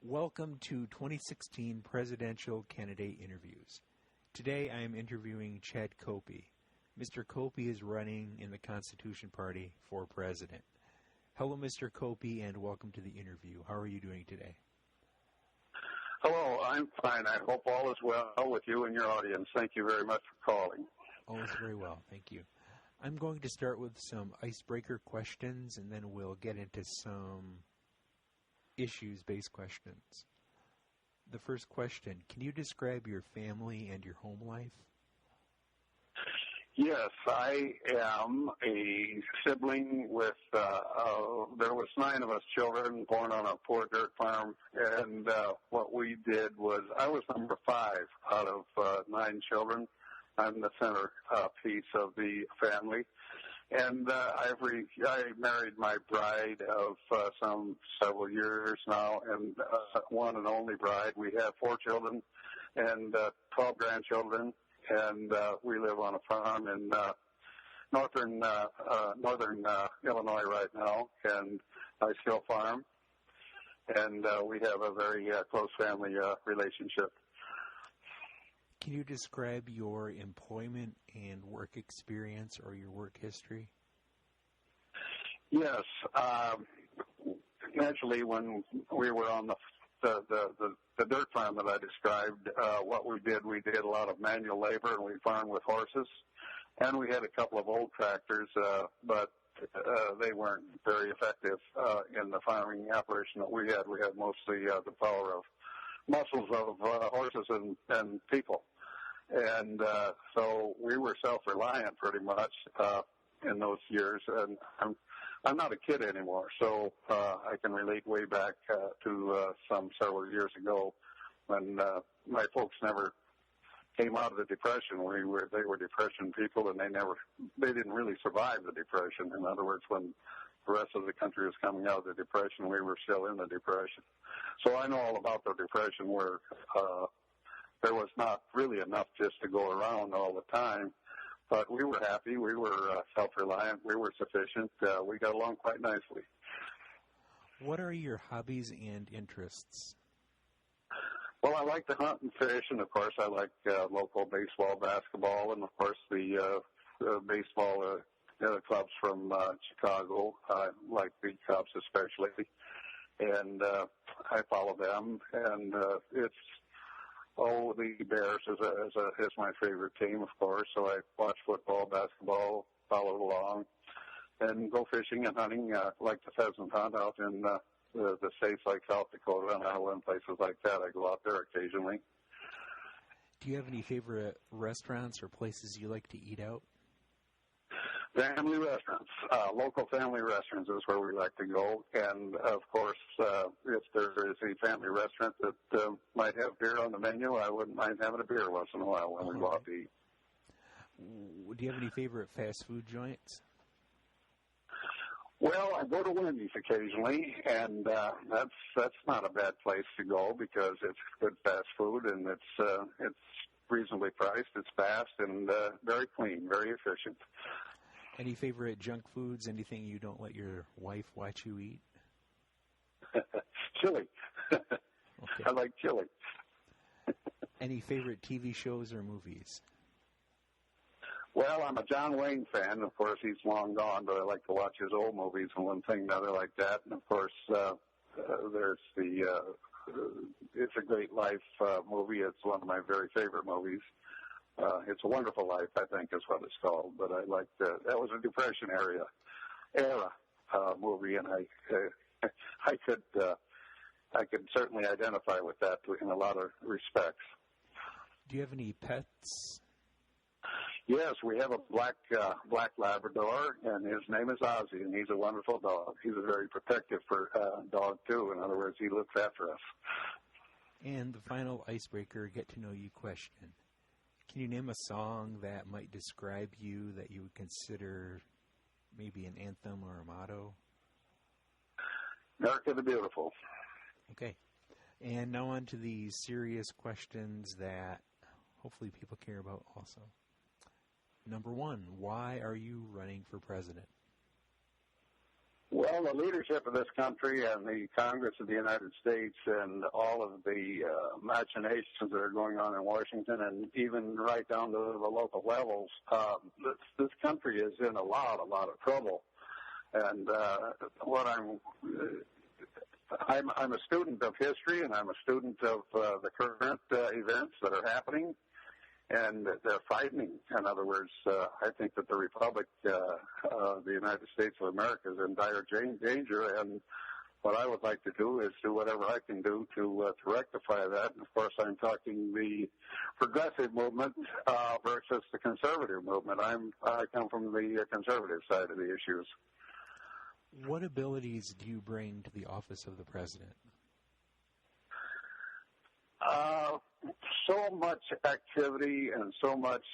Welcome to 2016 Presidential Candidate Interviews. Today I am interviewing Chad Koppie. Mr. Koppie is running in the Constitution Party for president. Hello, Mr. Koppie, and welcome to the interview. How are you doing today? Hello, I'm fine. I hope all is well with you and your audience. Thank you very much for calling. All is very well, thank you. I'm going to start with some icebreaker questions, and then we'll get into some issues-based questions. The first question, can you describe your family and your home life? Yes, I am a sibling with, there was 9 of us children born on a poor dirt farm, and what we did was, I was number 5 out of 9 children. I'm the center piece of the family. And I married my bride of some several years now, and one and only bride. We have 4 children and 12 grandchildren, and we live on a farm in northern Illinois right now, and I still farm, and we have a very close family relationship. Can you describe your employment and work experience or your work history? Yes. Actually, when we were on the dirt farm that I described, what we did a lot of manual labor, and we farmed with horses. And we had a couple of old tractors, but they weren't very effective in the farming operation that we had. We had mostly the power of muscles of horses and people. And so we were self-reliant pretty much in those years. And I'm not a kid anymore, so I can relate way back to some several years ago when my folks never came out of the Depression. They were Depression people, and they didn't really survive the Depression. In other words, when the rest of the country was coming out of the Depression, we were still in the Depression. So I know all about the Depression, where there was not really enough just to go around all the time. But we were happy. We were self-reliant. We were sufficient. We got along quite nicely. What are your hobbies and interests? Well, I like to hunt and fish, and of course I like local baseball, basketball, and of course the baseball clubs from Chicago. I like the Cubs especially, and I follow them. And the Bears is my favorite team, of course. So I watch football, basketball, follow along, and go fishing and hunting. Like the pheasant hunt out in the states like South Dakota and Iowa and places like that. I go out there occasionally. Do you have any favorite restaurants or places you like to eat out? Family restaurants, local family restaurants is where we like to go. And, of course, if there is a family restaurant that might have beer on the menu, I wouldn't mind having a beer once in a while when we go out to eat. Do you have any favorite fast food joints? Well, I go to Wendy's occasionally, and that's not a bad place to go because it's good fast food, and it's reasonably priced, it's fast, and very clean, very efficient. Any favorite junk foods, anything you don't let your wife watch you eat? Chili. Okay. I like chili. Any favorite TV shows or movies? Well, I'm a John Wayne fan. Of course, he's long gone, but I like to watch his old movies and one thing another like that. And, of course, there's It's a Great Life movie. It's one of my very favorite movies. It's a Wonderful Life, I think, is what it's called. But I liked that was a Depression era movie, and I could certainly identify with that in a lot of respects. Do you have any pets? Yes, we have a black Labrador, and his name is Ozzy, and he's a wonderful dog. He's a very protective dog too. In other words, he looks after us. And the final icebreaker, get to know you question. Can you name a song that might describe you that you would consider maybe an anthem or a motto? America the Beautiful. Okay. And now on to the serious questions that hopefully people care about also. Number 1, why are you running for president? Well, Well, the leadership of this country and the Congress of the United States and all of the machinations that are going on in Washington and even right down to the local levels, this country is in a lot of trouble. And what I'm a student of history, and I'm a student of the current events that are happening, and they're frightening. In other words, I think that the Republic of the United States of America is in dire danger, and what I would like to do is do whatever I can do to rectify that. And of course, I'm talking the progressive movement versus the conservative movement. I come from the conservative side of the issues. What abilities do you bring to the office of the president? So much activity and so much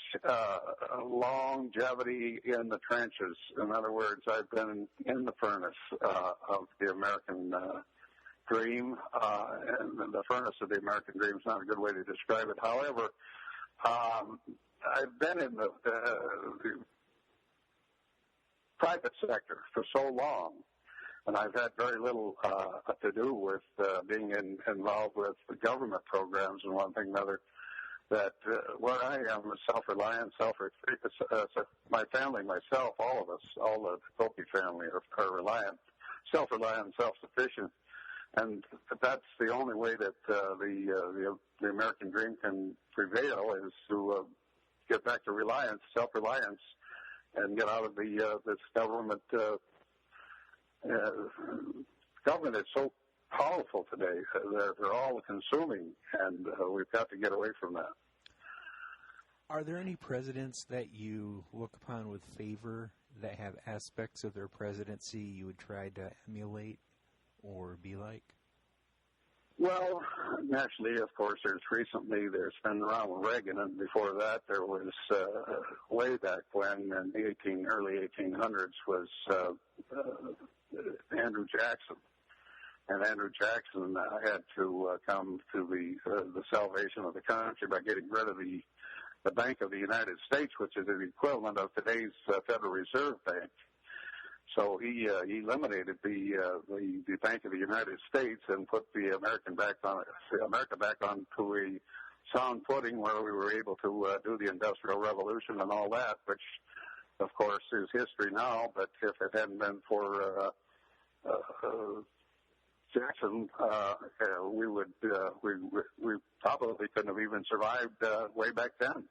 longevity in the trenches. In other words, I've been in the furnace of the American dream, and the furnace of the American dream is not a good way to describe it. However, I've been in the private sector for so long, and I've had very little to do with being involved with the government programs and one thing or another, that where I am is self-reliant, my family, myself, all of us, all the Koppie family are reliant, self-reliant, self-sufficient, and that's the only way that the American dream can prevail is to get back to reliance, self-reliance, and get out of this government. Government is so powerful today. They're all consuming, and we've got to get away from that. Are there any presidents that you look upon with favor that have aspects of their presidency you would try to emulate or be like? Well, naturally, of course, there's been Ronald Reagan, and before that there was way back when in the early 1800s was Andrew Jackson. And Andrew Jackson had to come to the salvation of the country by getting rid of the Bank of the United States, which is the equivalent of today's Federal Reserve Bank. So he eliminated the Bank of the United States and put America back onto a sound footing where we were able to do the Industrial Revolution and all that, which, of course, is history now. But if it hadn't been for Jackson, we probably couldn't have even survived way back then.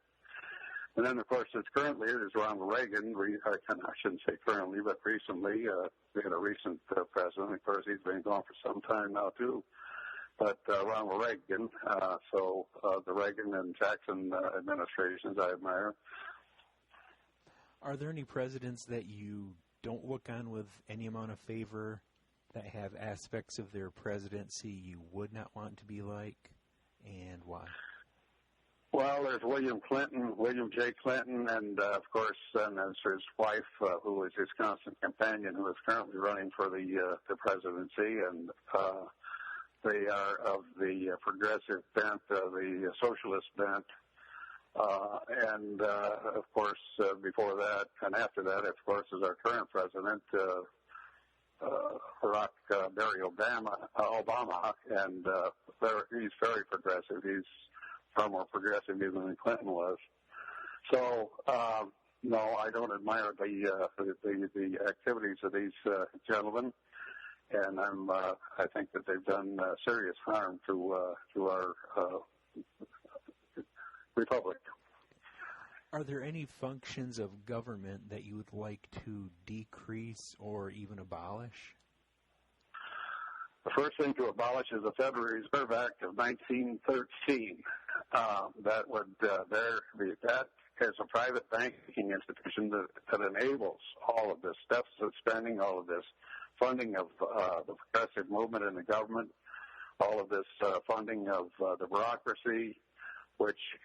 And then, of course, as current leader is Ronald Reagan. I shouldn't say currently, but recently, we had a recent president. Of course, he's been gone for some time now, too. But Ronald Reagan, the Reagan and Jackson administrations I admire. Are there any presidents that you don't look on with any amount of favor that have aspects of their presidency you would not want to be like, and why? Well, there's William J. Clinton, and of course, then there's his wife, who is his constant companion, who is currently running for the presidency, and they are of the progressive bent, the socialist bent, and of course, before that and after that, of course, is our current president, Barry Obama, and he's very progressive. He's far more progressive even than Clinton was. So, no, I don't admire the activities of these gentlemen, and I think that they've done serious harm to our republic. Are there any functions of government that you would like to decrease or even abolish? The first thing to abolish is the Federal Reserve Act of 1913. That is a private banking institution that enables all of this deficit spending, all of this funding of the progressive movement in the government, all of this funding of the bureaucracy, which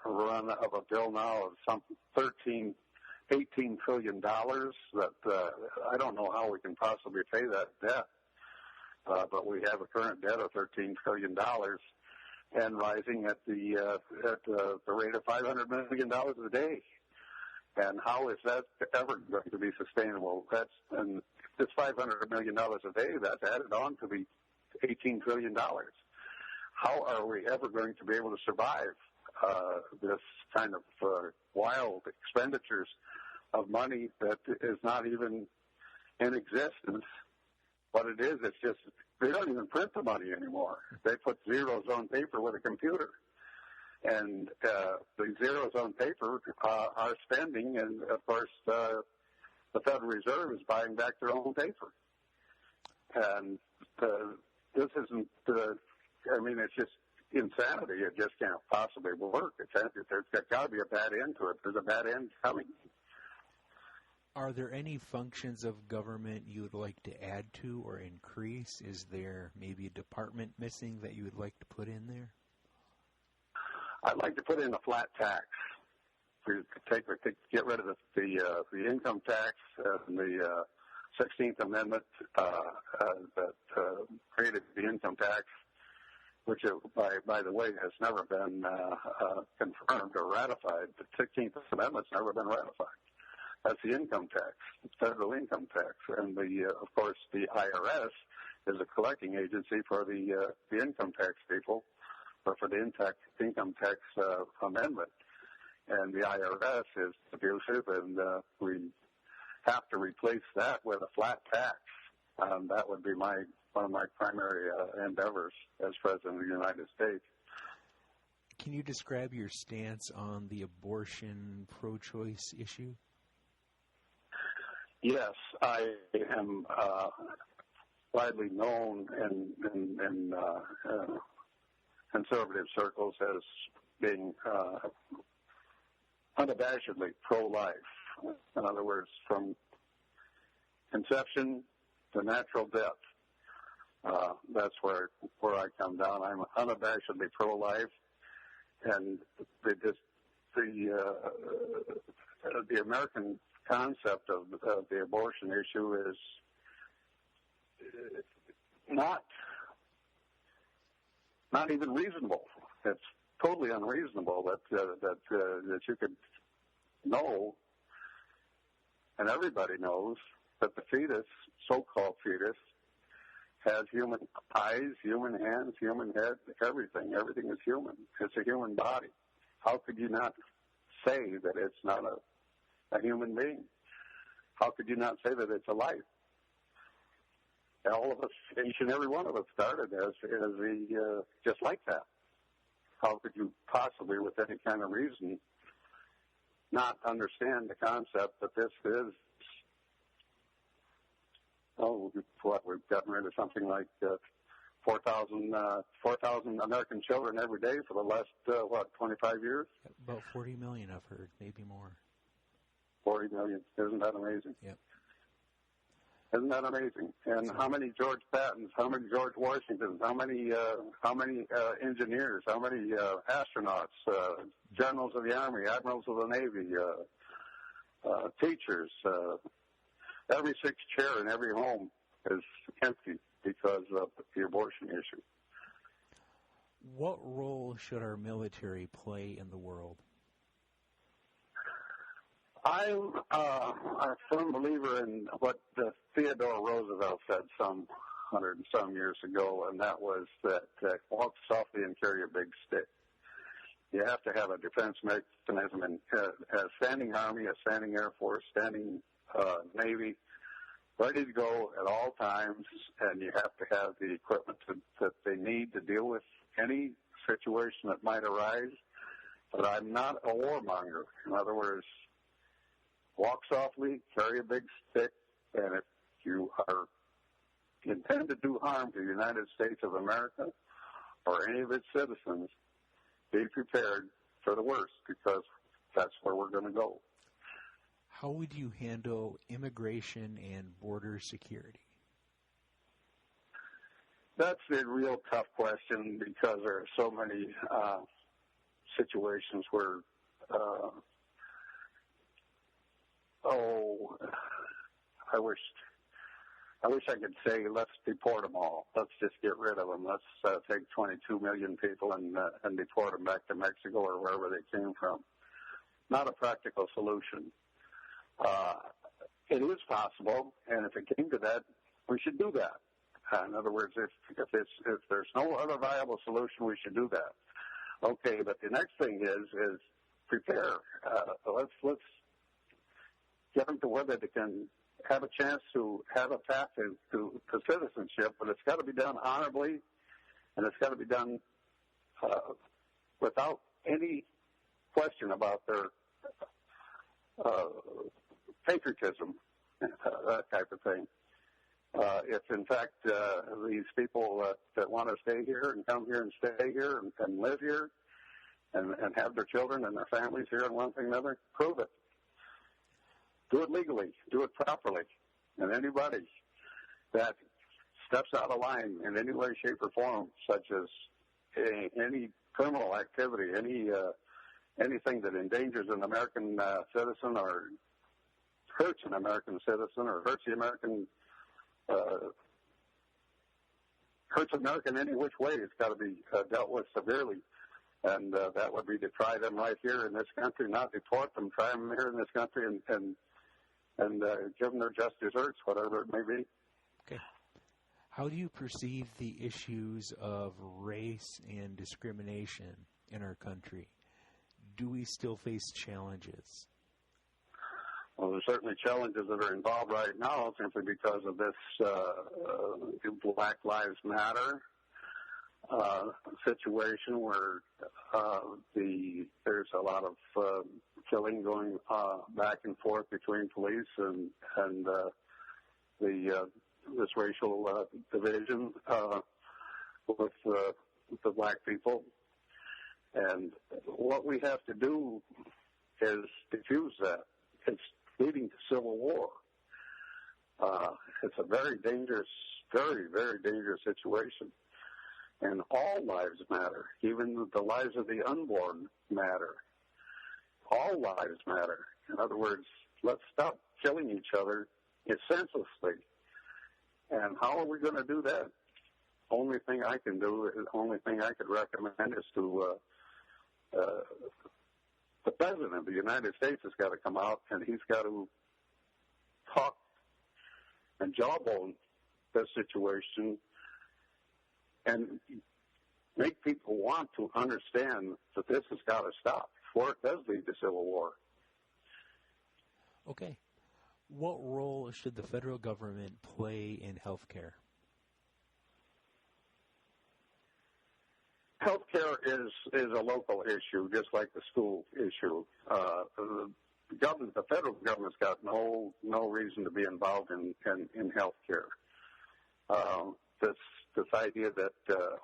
run of a bill now of some $18 trillion that I don't know how we can possibly pay that debt. But we have a current debt of $13 trillion and rising at the rate of $500 million a day. And how is that ever going to be sustainable? And this $500 million a day, that's added on to the $18 trillion. How are we ever going to be able to survive this kind of wild expenditures of money that is not even in existence? What it is, it's just, they don't even print the money anymore. They put zeros on paper with a computer. And the zeros on paper are spending, and of course the Federal Reserve is buying back their own paper. And this isn't, it's just insanity. It just can't possibly work. There's got to be a bad end to it. There's a bad end coming. Are there any functions of government you would like to add to or increase? Is there maybe a department missing that you would like to put in there? I'd like to put in a flat tax. Get rid of the income tax and the 16th Amendment that created the income tax, which, by the way, has never been confirmed or ratified. The 16th Amendment's never been ratified. That's the income tax, federal income tax, and of course the IRS is a collecting agency for the income tax people, or for the income tax amendment. And the IRS is abusive, and we have to replace that with a flat tax. That would be one of my primary endeavors as President of the United States. Can you describe your stance on the abortion pro-choice issue? Yes, I am widely known in conservative circles as being unabashedly pro-life. In other words, from conception to natural death. That's where I come down. I'm unabashedly pro-life, and the American concept of the abortion issue is not even reasonable. It's totally unreasonable that you could know, and everybody knows, that the fetus, so-called fetus, has human eyes, human hands, human head, everything. Everything is human. It's a human body. How could you not say that it's not a human being? How could you not say that it's a life? All of us, each and every one of us, started as just like that. How could you possibly, with any kind of reason, not understand the concept that this is? We've gotten rid of something like 4,000 American children every day for the last 25 years? About 40 million, I've heard, maybe more. 40 million. Isn't that amazing? Yep. Isn't that amazing? And how many George Pattons, how many George Washingtons, how many engineers, how many astronauts, generals of the Army, admirals of the Navy, teachers. Every sixth chair in every home is empty because of the abortion issue. What role should our military play in the world? I'm a firm believer in what Theodore Roosevelt said some 100 and some years ago, and that was that walk softly and carry a big stick. You have to have a defense mechanism, and a standing Army, a standing Air Force, standing Navy, ready to go at all times, and you have to have the equipment that they need to deal with any situation that might arise. But I'm not a warmonger. In other words, walk softly, carry a big stick, and if you intend to do harm to the United States of America or any of its citizens, be prepared for the worst, because that's where we're going to go. How would you handle immigration and border security? That's a real tough question, because there are so many situations where I wish I could say, let's deport them all. Let's just get rid of them. Let's take 22 million people and deport them back to Mexico or wherever they came from. Not a practical solution. it is possible, and if it came to that, we should do that. In other words, if there's no other viable solution, we should do that. Okay, but the next thing is prepare. Let's get them to where they can have a chance to have a path to citizenship, but it's got to be done honorably, and it's got to be done without any question about their patriotism, that type of thing. If, in fact, these people that want to stay here and come here and stay here and live here and have their children and their families here and one thing or another, prove it. Do it legally. Do it properly. And anybody that steps out of line in any way, shape, or form, such as any criminal activity, anything that endangers an American citizen or hurts an American citizen or hurts the American in any which way, it's got to be dealt with severely. And that would be to try them right here in this country, not deport them, try them here in this country and give them their just desserts, whatever it may be. Okay. How do you perceive the issues of race and discrimination in our country? Do we still face challenges? Well, there's certainly challenges that are involved right now simply because of this Black Lives Matter situation where there's a lot of killing going back and forth between police and this racial division with the black people. And what we have to do is diffuse that. It's leading to civil war. It's a very dangerous, very, very dangerous situation. And all lives matter. Even the lives of the unborn matter. All lives matter. In other words, let's stop killing each other senselessly. And how are we going to do that? Only thing I can do, only thing I could recommend is to the President of the United States has got to come out and he's got to talk and jawbone the situation and make people want to understand that this has got to stop before it does lead to civil war. Okay. What role should the federal government play in health care? Healthcare is a local issue, just like the school issue. The federal government's got no reason to be involved in healthcare. This idea that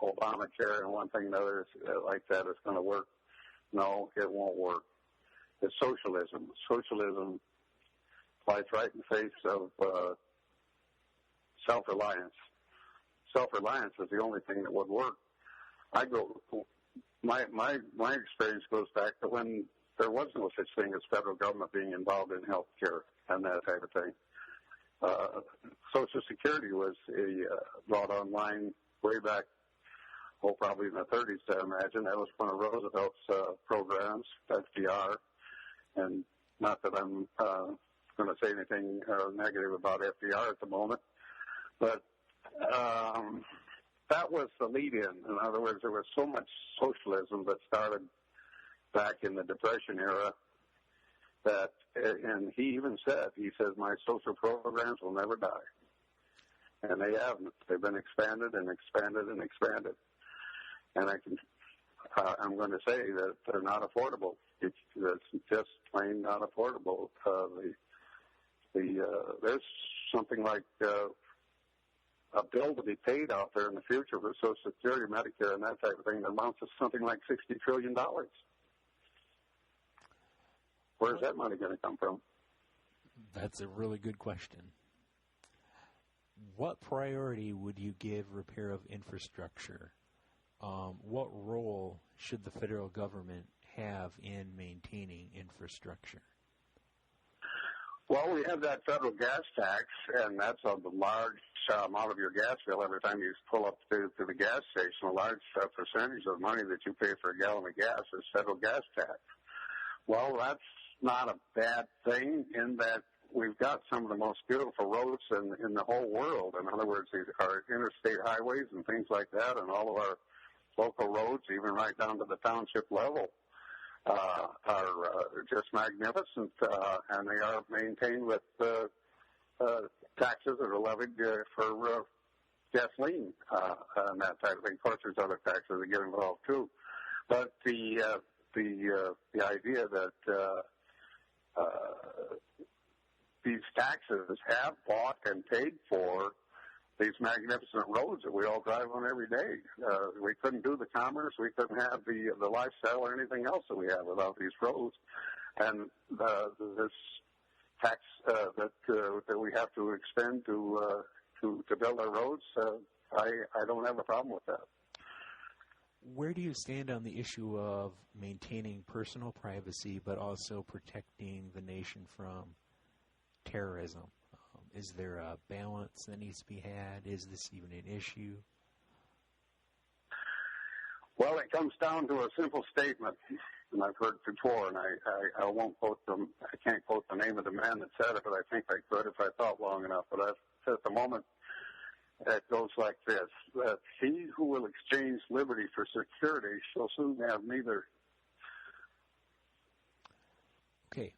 Obamacare and one thing and another like that is going to work, no, it won't work. It's socialism. Socialism lies right in the face of self-reliance. Self-reliance is the only thing that would work. My experience goes back to when there was no such thing as federal government being involved in health care and that type of thing. Social Security was brought online way back, probably in the 30s, I imagine. That was one of Roosevelt's programs, FDR. And not that I'm going to say anything negative about FDR at the moment, but that was the lead-in. In other words, there was so much socialism that started back in the Depression era that, and he even said, my social programs will never die. And they haven't. They've been expanded and expanded and expanded. And I'm going to say that they're not affordable. It's just plain not affordable. There's something like a bill to be paid out there in the future for Social Security, Medicare, and that type of thing that amounts to something like $60 trillion. Where's that money going to come from? That's a really good question. What priority would you give repair of infrastructure? What role should the federal government have in maintaining infrastructure? Well, we have that federal gas tax, and that's a large amount of your gas bill every time you pull up to the gas station. A large percentage of the money that you pay for a gallon of gas is federal gas tax. Well, that's not a bad thing in that we've got some of the most beautiful roads in the whole world. In other words, our interstate highways and things like that, and all of our local roads, even right down to the township level, are just magnificent, and they are maintained with taxes that are levied for gasoline and that type of thing. Of course, there's other taxes that get involved too, but the idea that these taxes have bought and paid for these magnificent roads that we all drive on every day. We couldn't do the commerce, we couldn't have the lifestyle or anything else that we have without these roads. And this tax that we have to expend to build our roads, I don't have a problem with that. Where do you stand on the issue of maintaining personal privacy but also protecting the nation from terrorism? Is there a balance that needs to be had? Is this even an issue? Well, it comes down to a simple statement, and I've heard it before, and I won't quote them. I can't quote the name of the man that said it, but I think I could if I thought long enough. But at the moment, it goes like this: that he who will exchange liberty for security shall soon have neither. Okay.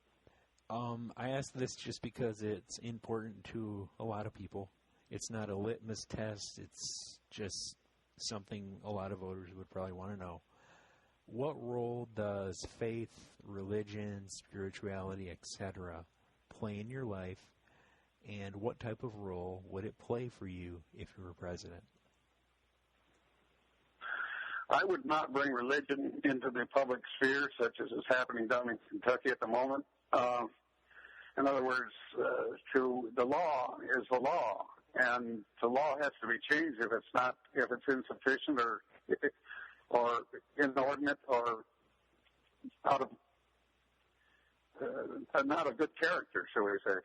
I ask this just because it's important to a lot of people. It's not a litmus test. It's just something a lot of voters would probably want to know. What role does faith, religion, spirituality, etc. play in your life, and what type of role would it play for you if you were president? I would not bring religion into the public sphere, such as is happening down in Kentucky at the moment. In other words, the law is the law, and the law has to be changed if it's insufficient or inordinate or out of not a good character, shall we say?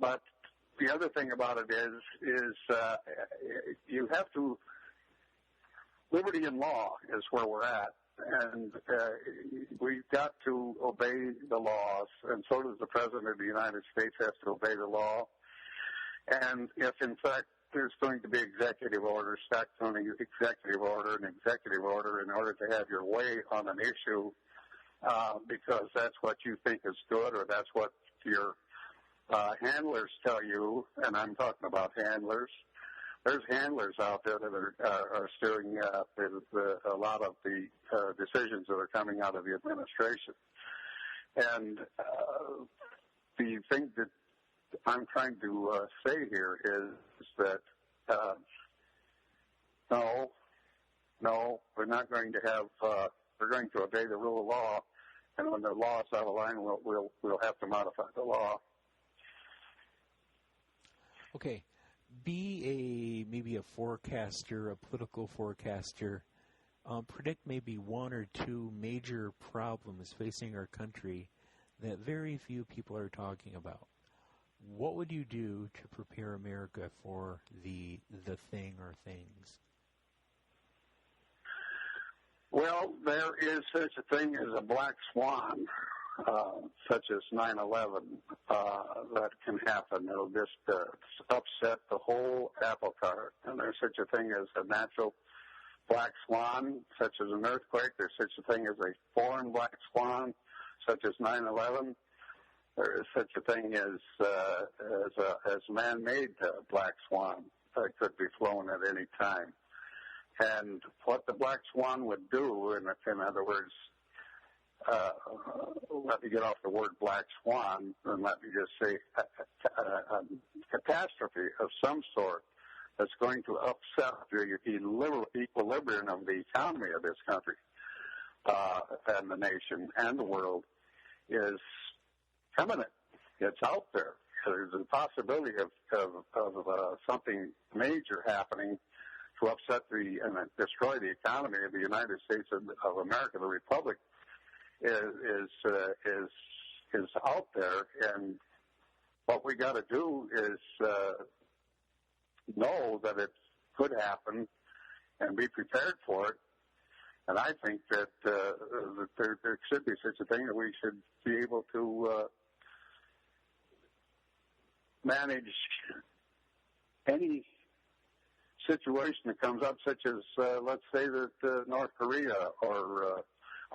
But the other thing about it is you have to. Liberty in law is where we're at, and we've got to obey the laws, and so does the President of the United States has to obey the law. And if, in fact, there's going to be executive orders, stacked on an executive order in order to have your way on an issue because that's what you think is good or that's what your handlers tell you, and I'm talking about handlers. There's handlers out there that are steering a lot of the decisions that are coming out of the administration. And the thing that I'm trying to say here is that no, we're not going to have. We're going to obey the rule of law, and when the law is out of line, we'll have to modify the law. Okay. Be maybe a forecaster, a political forecaster. Predict maybe one or two major problems facing our country that very few people are talking about. What would you do to prepare America for the thing or things? Well, there is such a thing as a black swan, such as 9/11, that can happen. It'll just upset the whole apple cart. And there's such a thing as a natural black swan, such as an earthquake. There's such a thing as a foreign black swan, such as 9/11. There is such a thing as man-made black swan that could be flown at any time. And what the black swan would do, in other words, let me get off the word black swan and let me just say a catastrophe of some sort that's going to upset the equilibrium of the economy of this country and the nation and the world is imminent. It's out there. There's a possibility of something major happening to upset and destroy the economy of the United States of America, the Republic, is out there, and what we got to do is know that it could happen and be prepared for it. And I think that there should be such a thing that we should be able to manage any situation that comes up, such as, let's say that North Korea or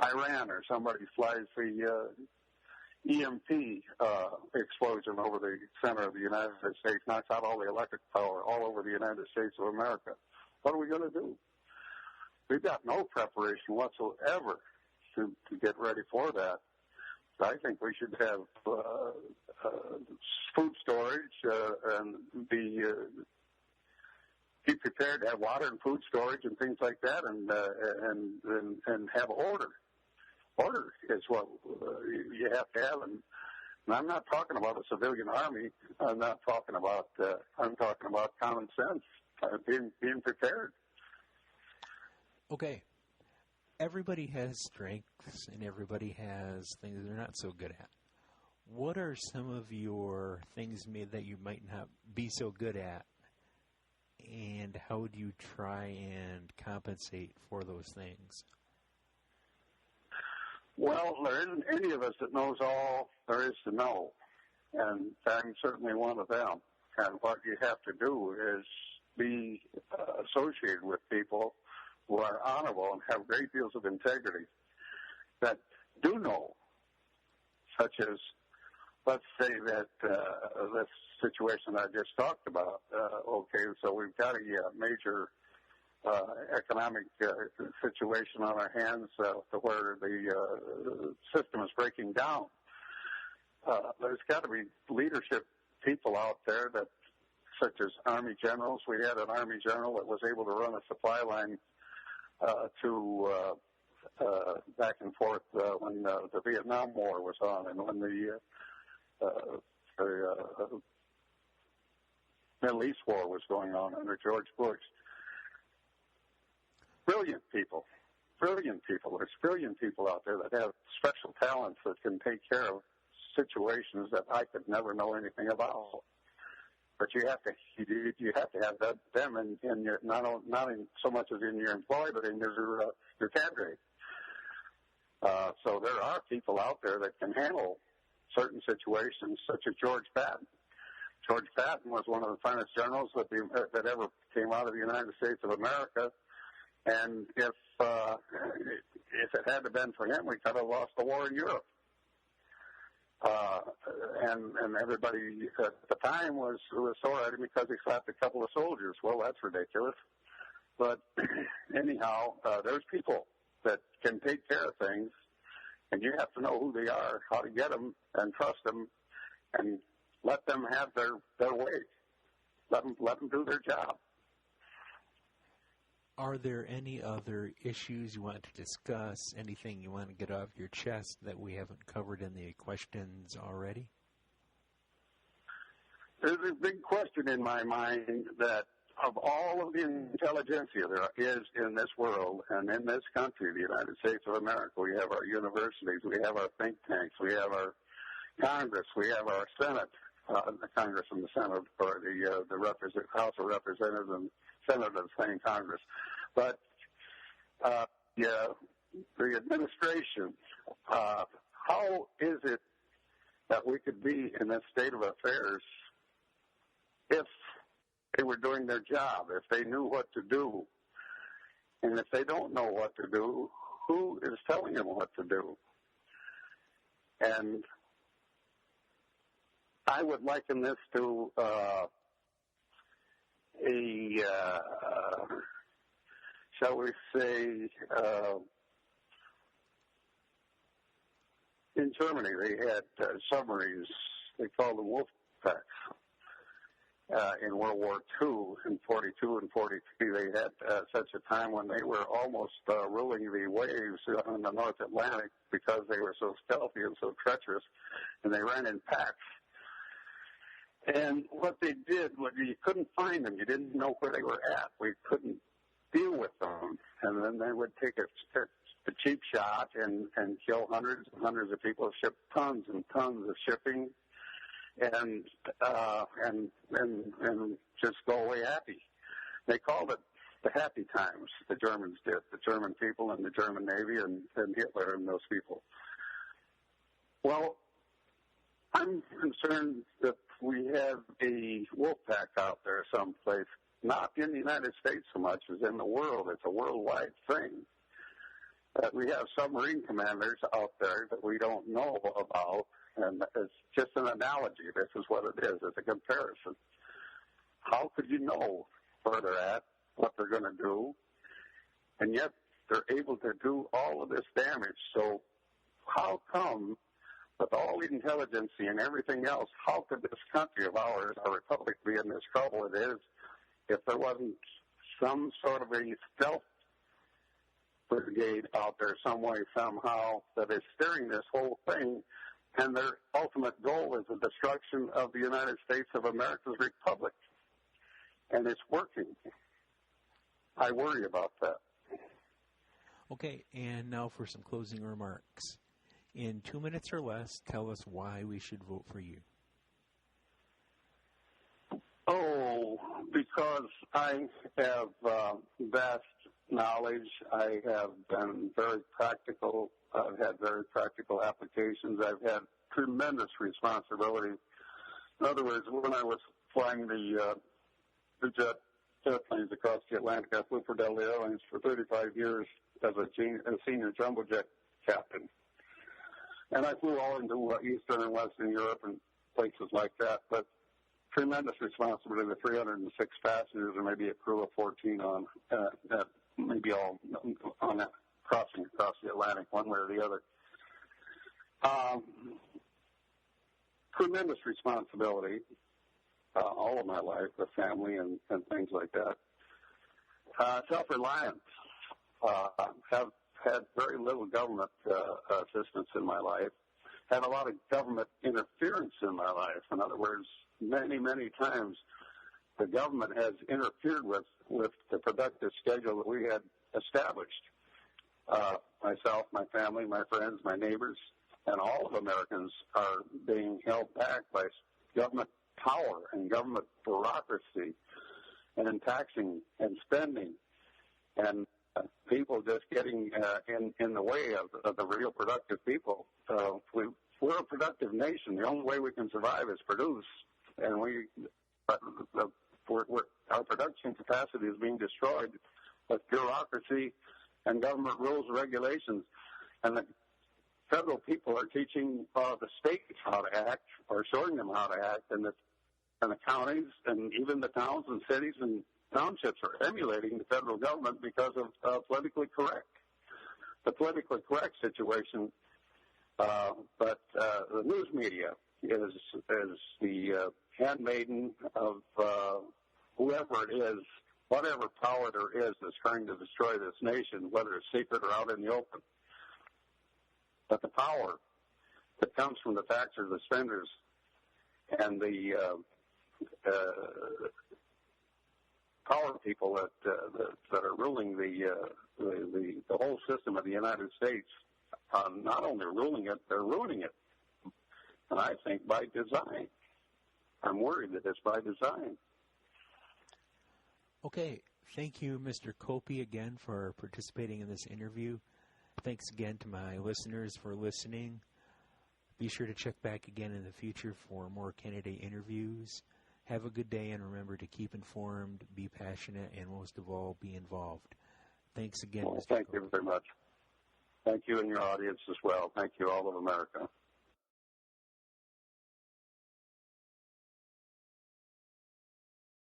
Iran or somebody flies the EMP explosion over the center of the United States, knocks out all the electric power all over the United States of America. What are we going to do? We've got no preparation whatsoever to get ready for that. I think we should have food storage and be prepared to have water and food storage and things like that, and have order. Order is what you have to have, and I'm not talking about a civilian army. I'm talking about common sense, being prepared. Okay. Everybody has strengths and everybody has things they're not so good at. What are some of your things that you might not be so good at, and how do you try and compensate for those things? Well, there isn't any of us that knows all there is to know, and I'm certainly one of them. And what you have to do is be associated with people who are honorable and have great deals of integrity that do know, such as, let's say that this situation I just talked about. Okay, so we've got a major economic situation on our hands to where the system is breaking down. There's got to be leadership people out there that, such as Army generals. We had an Army general that was able to run a supply line to back and forth when the Vietnam War was on, and when the Middle East War was going on under George Bush. Brilliant people. There's brilliant people out there that have special talents that can take care of situations that I could never know anything about. But you have to have them in your not in so much as in your employ, but in your cadre. So there are people out there that can handle certain situations, such as George Patton. George Patton was one of the finest generals that ever came out of the United States of America. And if it hadn't been for him, we could have lost the war in Europe. And everybody at the time was sore at him because he slapped a couple of soldiers. Well, that's ridiculous. But anyhow, there's people that can take care of things, and you have to know who they are, how to get them, and trust them, and let them have their way. Let them do their job. Are there any other issues you want to discuss, anything you want to get off your chest that we haven't covered in the questions already? There's a big question in my mind that of all of the intelligentsia there is in this world and in this country, the United States of America, we have our universities, we have our think tanks, we have our Congress, we have our Senate, the Congress and the Senate, or the House of Representatives and Senate of the same Congress. But the administration, how is it that we could be in this state of affairs if they were doing their job, if they knew what to do? And if they don't know what to do, who is telling them what to do? And I would liken this to shall we say, in Germany they had submarines, they called them wolf packs. In World War II, in 42 and 43, they had such a time when they were almost ruling the waves on the North Atlantic because they were so stealthy and so treacherous, and they ran in packs. And what they did was you couldn't find them. You didn't know where they were at. We couldn't deal with them. And then they would take a cheap shot and kill hundreds and hundreds of people, ship tons and tons of shipping, and just go away happy. They called it the happy times, the Germans did, the German people and the German Navy and Hitler and those people. Well, I'm concerned that we have a wolf pack out there someplace, not in the United States so much as in the world. It's a worldwide thing. That we have submarine commanders out there that we don't know about, and it's just an analogy. This is what it is. It's a comparison. How could you know where they're at, what they're going to do, and yet they're able to do all of this damage? So how come, with all the intelligence and everything else, how could this country of ours, our republic, be in this trouble it is if there wasn't some sort of a stealth brigade out there some way, somehow, that is steering this whole thing, and their ultimate goal is the destruction of the United States of America's republic. And it's working. I worry about that. Okay, and now for some closing remarks. In 2 minutes or less, tell us why we should vote for you. Oh, because I have vast knowledge. I have been very practical. I've had very practical applications. I've had tremendous responsibility. In other words, when I was flying the jet airplanes across the Atlantic, I flew for Delta Airlines for 35 years as a senior jumbo jet captain. And I flew all into Eastern and Western Europe and places like that. But tremendous responsibility with 306 passengers and maybe a crew of 14 on that, maybe all on that crossing across the Atlantic one way or the other. Tremendous responsibility all of my life with family and things like that. Self-reliance. Have had very little government assistance in my life. Had a lot of government interference in my life. In other words, many, many times the government has interfered with the productive schedule that we had established. Myself, my family, my friends, my neighbors, and all of Americans are being held back by government power and government bureaucracy and taxing and spending and people just getting in the way of the real productive people. We're a productive nation. The only way we can survive is produce, and our production capacity is being destroyed with bureaucracy and government rules and regulations. And the federal people are teaching the states how to act, or showing them how to act, and the counties and even the towns and cities and townships are emulating the federal government because of politically correct. The politically correct situation, but the news media is the handmaiden of whoever it is, whatever power there is that's trying to destroy this nation, whether it's secret or out in the open. But the power that comes from the taxers, the spenders, and the power people that are ruling the whole system of the United States, not only ruling it, they're ruining it. And I think by design. I'm worried that it's by design. Okay. Thank you, Mr. Koppie, again for participating in this interview. Thanks again to my listeners for listening. Be sure to check back again in the future for more candidate interviews. Have a good day, and remember to keep informed, be passionate, and most of all, be involved. Thanks again, Mr. Thank you very much. Thank you and your audience as well. Thank you, all of America.